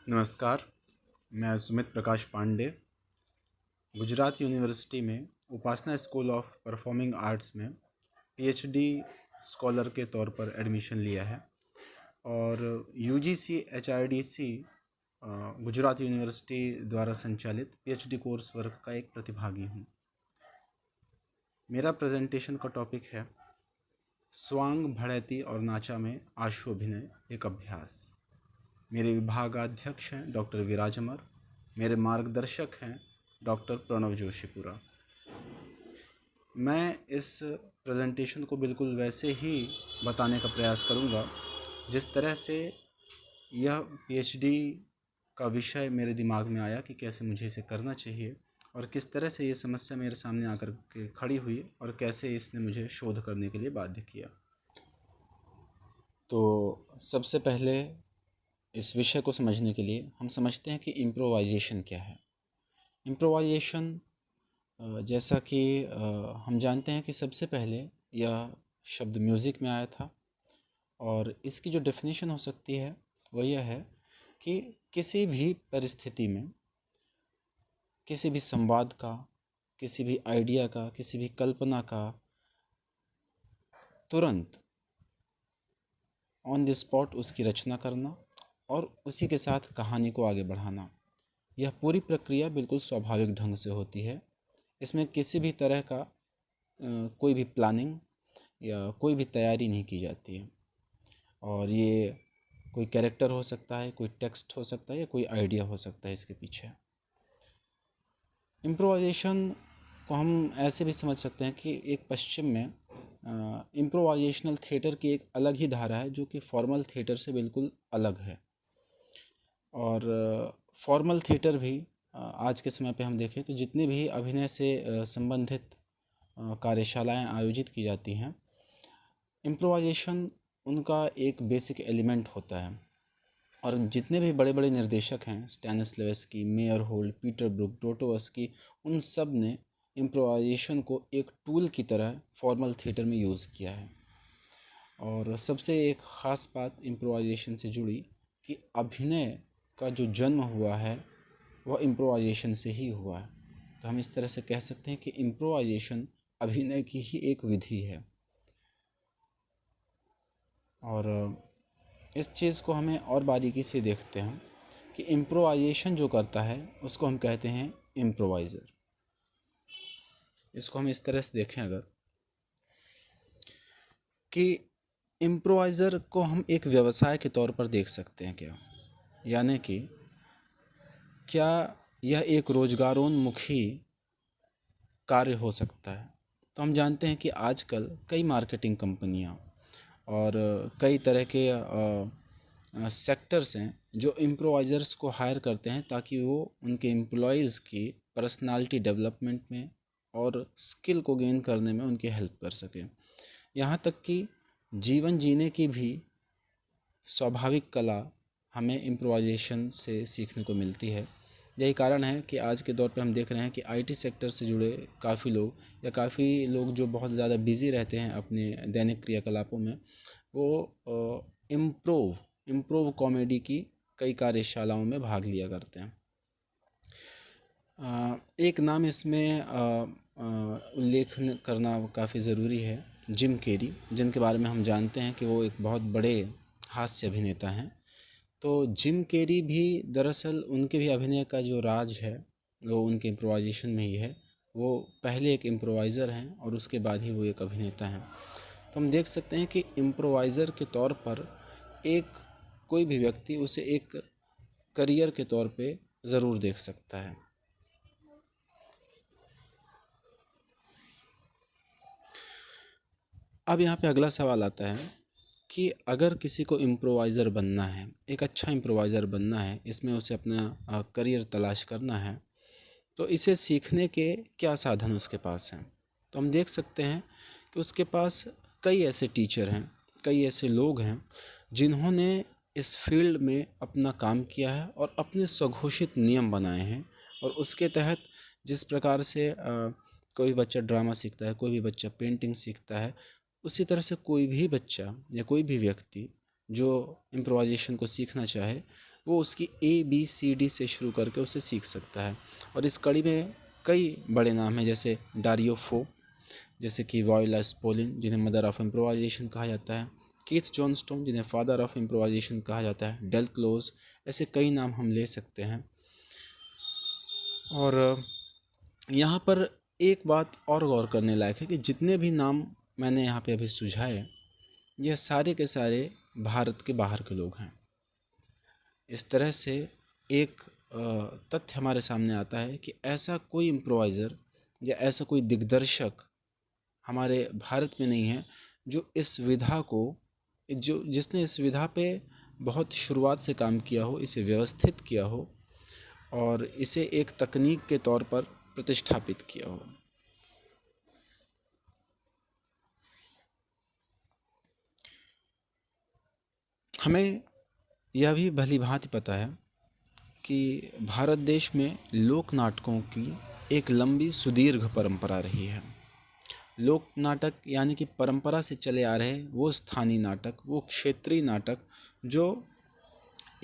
नमस्कार। मैं सुमित प्रकाश पांडे गुजरात यूनिवर्सिटी में उपासना स्कूल ऑफ परफॉर्मिंग आर्ट्स में पीएचडी स्कॉलर के तौर पर एडमिशन लिया है और यूजीसी एचआरडीसी गुजरात यूनिवर्सिटी द्वारा संचालित पीएचडी कोर्स वर्क का एक प्रतिभागी हूँ। मेरा प्रेजेंटेशन का टॉपिक है स्वांग भड़ैती और नाचा में आशु अभिनय एक अभ्यास। मेरे विभागाध्यक्ष हैं डॉक्टर विराज अमर। मेरे मार्गदर्शक हैं डॉक्टर प्रणव जोशीपुरा। मैं इस प्रेजेंटेशन को बिल्कुल वैसे ही बताने का प्रयास करूंगा जिस तरह से यह पीएचडी का विषय मेरे दिमाग में आया कि कैसे मुझे इसे करना चाहिए और किस तरह से ये समस्या मेरे सामने आकर के खड़ी हुई और कैसे इसने मुझे शोध करने के लिए बाध्य किया। तो सबसे पहले इस विषय को समझने के लिए हम समझते हैं कि इम्प्रोवाइजेशन क्या है। इम्प्रोवाइजेशन जैसा कि हम जानते हैं कि सबसे पहले यह शब्द म्यूज़िक में आया था और इसकी जो डेफिनेशन हो सकती है वह यह है कि किसी भी परिस्थिति में, किसी भी संवाद का, किसी भी आइडिया का, किसी भी कल्पना का तुरंत ऑन द स्पॉट उसकी रचना करना और उसी के साथ कहानी को आगे बढ़ाना। यह पूरी प्रक्रिया बिल्कुल स्वाभाविक ढंग से होती है। इसमें किसी भी तरह का कोई भी प्लानिंग या कोई भी तैयारी नहीं की जाती है और ये कोई कैरेक्टर हो सकता है, कोई टेक्स्ट हो सकता है या कोई आइडिया हो सकता है इसके पीछे। इम्प्रोवाइजेशन को हम ऐसे भी समझ सकते हैं कि एक पश्चिम में इम्प्रोवाइजेशनल थिएटर की एक अलग ही धारा है जो कि फॉर्मल थिएटर से बिल्कुल अलग है। और फॉर्मल थिएटर भी आज के समय पे हम देखें तो जितनी भी अभिनय से संबंधित कार्यशालाएं आयोजित की जाती हैं, इम्प्रोवाइजेशन उनका एक बेसिक एलिमेंट होता है। और जितने भी बड़े बड़े निर्देशक हैं, स्टैनिस्लवेस्की, मेयरहोल्ड, पीटर ब्रूक, डोस्टोवस्की, उन सब ने इम्प्रोवाइजेशन को एक टूल की तरह फॉर्मल थिएटर में यूज़ किया है। और सबसे एक ख़ास बात इम्प्रोवाइजेशन से जुड़ी कि अभिनय का जो जन्म हुआ है वह इम्प्रोवाइजेशन से ही हुआ है। तो हम इस तरह से कह सकते हैं कि इम्प्रोवाइजेशन अभिनय की ही एक विधि है। और इस चीज़ को हमें और बारीकी से देखते हैं कि इम्प्रोवाइजेशन जो करता है उसको हम कहते हैं इम्प्रोवाइज़र। इसको हम इस तरह से देखें अगर कि इम्प्रोवाइज़र को हम एक व्यवसाय के तौर पर देख सकते हैं क्या, यानी कि क्या यह एक रोजगारोन्मुखी कार्य हो सकता है। तो हम जानते हैं कि आजकल कई मार्केटिंग कंपनियां और कई तरह के सेक्टर्स हैं जो इम्प्रोवाइज़र्स को हायर करते हैं ताकि वो उनके एम्प्लॉयज़ की पर्सनालिटी डेवलपमेंट में और स्किल को गेन करने में उनकी हेल्प कर सकें। यहाँ तक कि जीवन जीने की भी स्वाभाविक कला हमें इम्प्रोवाइजेशन से सीखने को मिलती है। यही कारण है कि आज के दौर पे हम देख रहे हैं कि आईटी सेक्टर से जुड़े काफ़ी लोग जो बहुत ज़्यादा बिज़ी रहते हैं अपने दैनिक क्रियाकलापों में, वो इम्प्रोव कॉमेडी की कई कार्यशालाओं में भाग लिया करते हैं। एक नाम इसमें उल्लेख करना काफ़ी ज़रूरी है, जिम कैरी, जिनके बारे में हम जानते हैं कि वो एक बहुत बड़े हास्य अभिनेता हैं। तो जिम कैरी भी दरअसल उनके भी अभिनय का जो राज है वो उनके इम्प्रोवाइजेशन में ही है। वो पहले एक इम्प्रोवाइज़र हैं और उसके बाद ही वो एक अभिनेता हैं। तो हम देख सकते हैं कि इम्प्रोवाइज़र के तौर पर कोई भी व्यक्ति उसे एक करियर के तौर पे ज़रूर देख सकता है। अब यहाँ पे अगला सवाल आता है कि अगर किसी को इम्प्रोवाइज़र बनना है, एक अच्छा इम्प्रोवाइज़र बनना है, इसमें उसे अपना करियर तलाश करना है, तो इसे सीखने के क्या साधन उसके पास हैं। तो हम देख सकते हैं कि उसके पास कई ऐसे टीचर हैं, कई ऐसे लोग हैं जिन्होंने इस फील्ड में अपना काम किया है और अपने स्वघोषित नियम बनाए हैं। और उसके तहत जिस प्रकार से कोई बच्चा ड्रामा सीखता है, कोई भी बच्चा पेंटिंग सीखता है, उसी तरह से कोई भी बच्चा या कोई भी व्यक्ति जो इम्प्रोवाइजेशन को सीखना चाहे वो उसकी ABCD से शुरू करके उसे सीख सकता है। और इस कड़ी में कई बड़े नाम हैं, जैसे डारियो फो, जैसे कि वॉयला स्पोलिन जिन्हें मदर ऑफ इम्प्रोवाइजेशन कहा जाता है, कीथ जॉनस्टोन जिन्हें फादर ऑफ इम्प्रोवाइजेशन कहा जाता है, डेल क्लोज, ऐसे कई नाम हम ले सकते हैं। और यहाँ पर एक बात और गौर करने लायक है कि जितने भी नाम मैंने यहाँ पे अभी सुझाए, यह सारे के सारे भारत के बाहर के लोग हैं। इस तरह से एक तथ्य हमारे सामने आता है कि ऐसा कोई इम्प्रोवाइज़र या ऐसा कोई दिग्दर्शक हमारे भारत में नहीं है जो जिसने इस विधा पे बहुत शुरुआत से काम किया हो, इसे व्यवस्थित किया हो और इसे एक तकनीक के तौर पर प्रतिष्ठापित किया हो। हमें यह भी भली भांति पता है कि भारत देश में लोक नाटकों की एक लंबी सुदीर्घ परंपरा रही है। लोक नाटक यानी कि परंपरा से चले आ रहे वो स्थानीय नाटक, वो क्षेत्रीय नाटक जो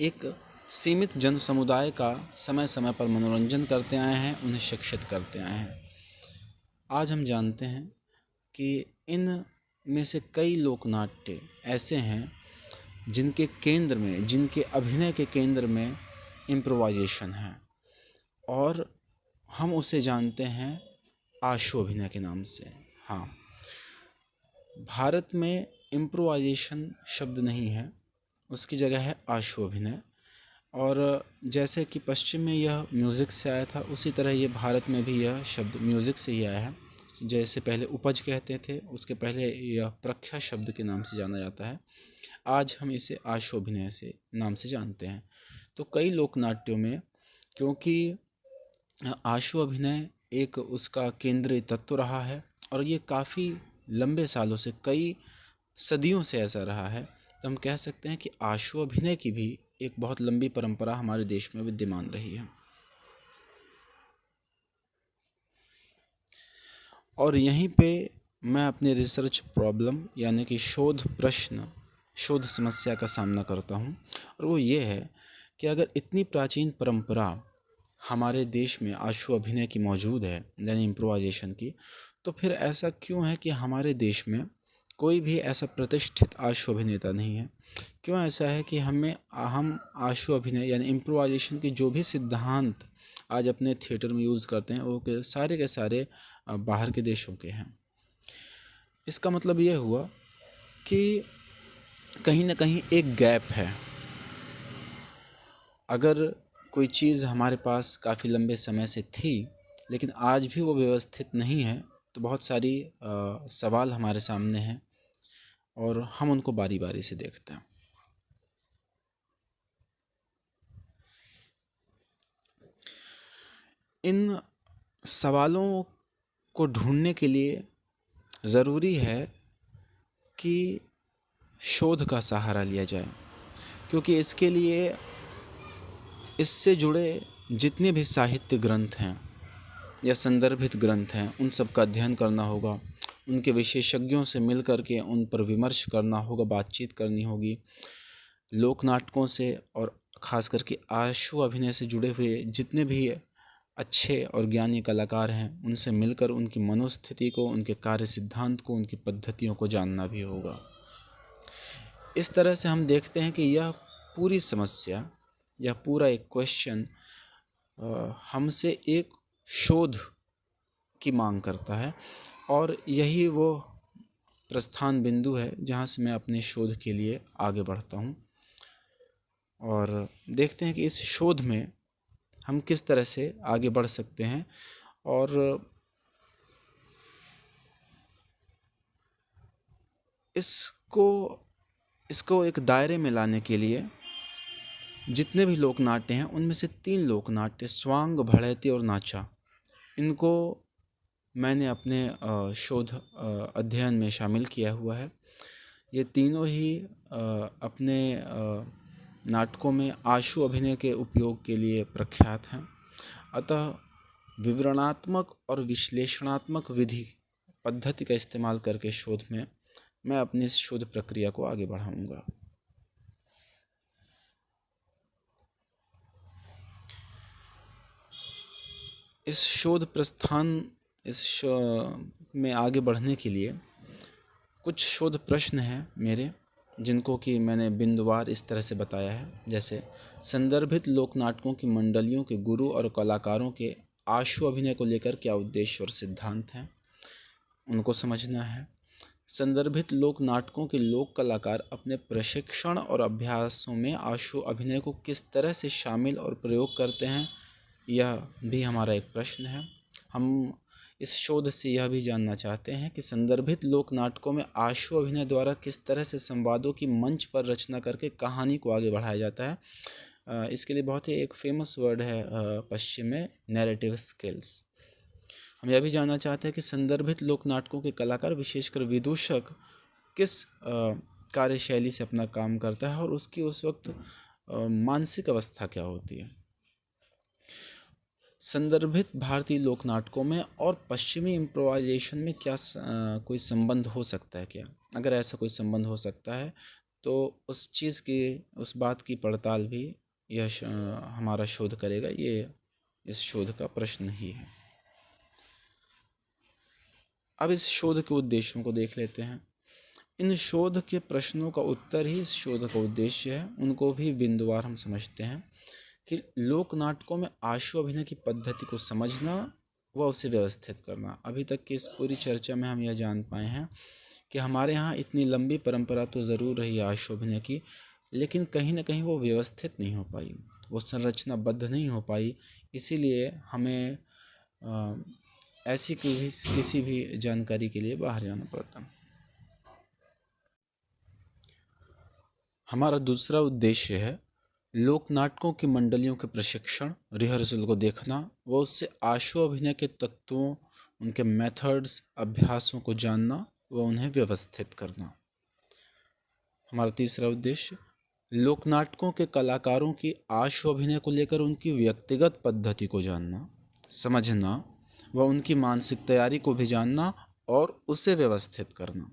एक सीमित जन समुदाय का समय समय पर मनोरंजन करते आए हैं, उन्हें शिक्षित करते आए हैं। आज हम जानते हैं कि इन में से कई लोक नाट्य ऐसे हैं जिनके अभिनय के केंद्र में इम्प्रोवाइजेशन है, और हम उसे जानते हैं आशु अभिनय के नाम से। हाँ, भारत में इम्प्रोवाइजेशन शब्द नहीं है, उसकी जगह है आशु अभिनय। और जैसे कि पश्चिम में यह म्यूज़िक से आया था, उसी तरह ये भारत में भी यह शब्द म्यूज़िक से ही आया है। जैसे पहले उपज कहते थे, उसके पहले यह प्रख्या शब्द के नाम से जाना जाता है। आज हम इसे आशु अभिनय से नाम से जानते हैं। तो कई लोक नाट्यों में, क्योंकि आशु अभिनय एक उसका केंद्रीय तत्व रहा है और ये काफ़ी लंबे सालों से, कई सदियों से ऐसा रहा है, तो हम कह सकते हैं कि आशु अभिनय की भी एक बहुत लंबी परंपरा हमारे देश में विद्यमान रही है। और यहीं पे मैं अपने रिसर्च प्रॉब्लम यानी कि शोध समस्या का सामना करता हूँ, और वो ये है कि अगर इतनी प्राचीन परंपरा हमारे देश में आशु अभिनय की मौजूद है, यानी इम्प्रोवाइजेशन की, तो फिर ऐसा क्यों है कि हमारे देश में कोई भी ऐसा प्रतिष्ठित आशु अभिनेता नहीं है? क्यों ऐसा है कि हम आशु अभिनय यानी इम्प्रोवाइजेशन के जो भी सिद्धांत आज अपने थिएटर में यूज़ करते हैं, वो के सारे बाहर के देशों के हैं? इसका मतलब ये हुआ कि कहीं ना कहीं एक गैप है। अगर कोई चीज़ हमारे पास काफ़ी लंबे समय से थी लेकिन आज भी वो व्यवस्थित नहीं है, तो बहुत सारी सवाल हमारे सामने हैं और हम उनको बारी बारी से देखते हैं। इन सवालों को ढूंढने के लिए ज़रूरी है कि शोध का सहारा लिया जाए, क्योंकि इसके लिए इससे जुड़े जितने भी साहित्य ग्रंथ हैं या संदर्भित ग्रंथ हैं, उन सब का अध्ययन करना होगा, उनके विशेषज्ञों से मिल कर के उन पर विमर्श करना होगा, बातचीत करनी होगी। लोक नाटकों से और ख़ास करके आशु अभिनय से जुड़े हुए जितने भी अच्छे और ज्ञानी कलाकार हैं, उनसे मिलकर उनकी मनोस्थिति को, उनके कार्य सिद्धांत को, उनकी पद्धतियों को जानना भी होगा। इस तरह से हम देखते हैं कि यह पूरी समस्या, यह पूरा एक क्वेश्चन हमसे एक शोध की मांग करता है, और यही वो प्रस्थान बिंदु है जहाँ से मैं अपने शोध के लिए आगे बढ़ता हूँ। और देखते हैं कि इस शोध में हम किस तरह से आगे बढ़ सकते हैं, और इसको एक दायरे में लाने के लिए जितने भी लोक नाट्य हैं, उनमें से 3 लोक नाट्य स्वांग, भड़ैती और नाचा, इनको मैंने अपने शोध अध्ययन में शामिल किया हुआ है। ये तीनों ही अपने नाटकों में आशु अभिनय के उपयोग के लिए प्रख्यात हैं। अतः विवरणात्मक और विश्लेषणात्मक विधि पद्धति का इस्तेमाल करके शोध में मैं अपनी इस शोध प्रक्रिया को आगे बढ़ाऊंगा। इस शोध प्रस्थान में आगे बढ़ने के लिए कुछ शोध प्रश्न हैं मेरे, जिनको कि मैंने बिंदुवार इस तरह से बताया है। जैसे संदर्भित लोक नाटकों की मंडलियों के गुरु और कलाकारों के आशु अभिनय को लेकर क्या उद्देश्य और सिद्धांत हैं, उनको समझना है। संदर्भित लोक नाटकों के लोक कलाकार अपने प्रशिक्षण और अभ्यासों में आशु अभिनय को किस तरह से शामिल और प्रयोग करते हैं, यह भी हमारा एक प्रश्न है। हम इस शोध से यह भी जानना चाहते हैं कि संदर्भित लोक नाटकों में आशु अभिनय द्वारा किस तरह से संवादों की मंच पर रचना करके कहानी को आगे बढ़ाया जाता है। इसके लिए बहुत ही एक फेमस वर्ड है पश्चिम में, नैरेटिव स्किल्स। हम यह भी जानना चाहते हैं कि संदर्भित लोक नाटकों के कलाकार, विशेषकर विदूषक, किस कार्यशैली से अपना काम करता है और उसकी उस वक्त मानसिक अवस्था क्या होती है। संदर्भित भारतीय लोक नाटकों में और पश्चिमी इम्प्रोवाइजेशन में क्या कोई संबंध हो सकता है क्या? अगर ऐसा कोई संबंध हो सकता है तो उस चीज़ की, उस बात की पड़ताल भी यह हमारा शोध करेगा। ये इस शोध का प्रश्न ही है। अब इस शोध के उद्देश्यों को देख लेते हैं। इन शोध के प्रश्नों का उत्तर ही इस शोध का उद्देश्य है। उनको भी बिंदुवार हम समझते हैं कि लोक नाटकों में आशु अभिनय की पद्धति को समझना व उसे व्यवस्थित करना। अभी तक की इस पूरी चर्चा में हम यह जान पाए हैं कि हमारे यहाँ इतनी लंबी परंपरा तो ज़रूर रही है आशु अभिनय की, लेकिन कहीं ना कहीं वो व्यवस्थित नहीं हो पाई, वो संरचनाबद्ध नहीं हो पाई। इसीलिए हमें ऐसी किसी भी जानकारी के लिए बाहर जाना पड़ता। हमारा दूसरा उद्देश्य है लोक नाटकों की मंडलियों के प्रशिक्षण, रिहर्सल को देखना व उससे आशु अभिनय के तत्वों, उनके मेथड्स, अभ्यासों को जानना व उन्हें व्यवस्थित करना। हमारा तीसरा उद्देश्य लोक नाटकों के कलाकारों की आशु अभिनय को लेकर उनकी व्यक्तिगत पद्धति को जानना, समझना व उनकी मानसिक तैयारी को भी जानना और उसे व्यवस्थित करना।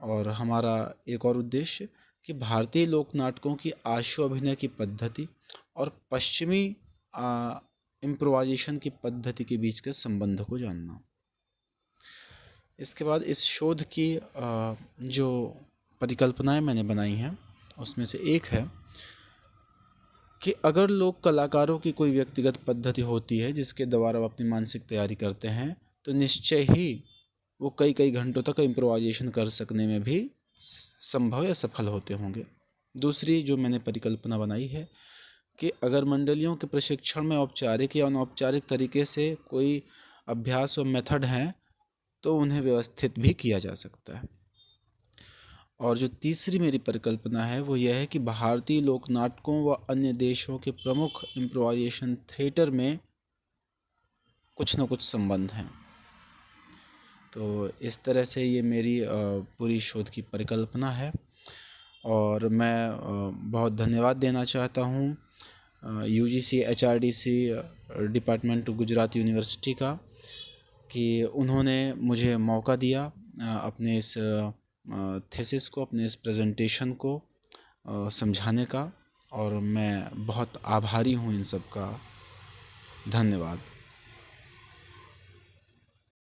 और हमारा एक और उद्देश्य कि भारतीय लोक नाटकों की आशु अभिनय की पद्धति और पश्चिमी इम्प्रोवाइजेशन की पद्धति के बीच के संबंध को जानना। इसके बाद इस शोध की जो परिकल्पनाएं मैंने बनाई हैं उसमें से एक है कि अगर लोक कलाकारों की कोई व्यक्तिगत पद्धति होती है जिसके द्वारा वो अपनी मानसिक तैयारी करते हैं, तो निश्चय ही वो कई घंटों तक इम्प्रोवाइजेशन कर सकने में भी संभव या सफल होते होंगे। दूसरी जो मैंने परिकल्पना बनाई है कि अगर मंडलियों के प्रशिक्षण में औपचारिक या अनौपचारिक तरीके से कोई अभ्यास व मेथड हैं तो उन्हें व्यवस्थित भी किया जा सकता है। और जो तीसरी मेरी परिकल्पना है वो यह है कि भारतीय लोक नाटकों व अन्य देशों के प्रमुख इम्प्रोवाइजेशन थिएटर में कुछ न कुछ संबंध हैं। तो इस तरह से ये मेरी पूरी शोध की परिकल्पना है और मैं बहुत धन्यवाद देना चाहता हूँ UGC HRDC department Gujarat university का कि उन्होंने मुझे मौका दिया अपने इस थीसिस को, अपने इस प्रेजेंटेशन को समझाने का, और मैं बहुत आभारी हूँ इन सब का। धन्यवाद।